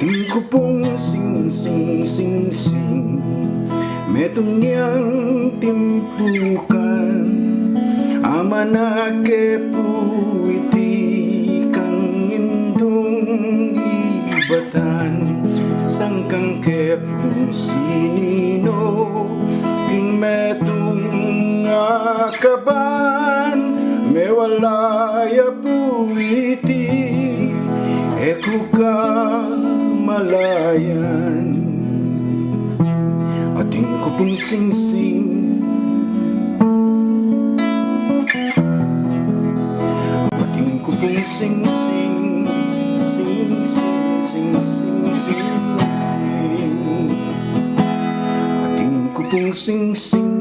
Ating ko pong sing sing sing sing, metong niyang timpukan, ama na ke puiti kang indong ibatan, sangkang ke pong sinino, king metong akaban, mewalaya puiti, eko ka malayan. Ating ko pong sing-sing, ating ko pong sing-sing, sing-sing, sing-sing, sing-sing, ating ko pong sing-sing.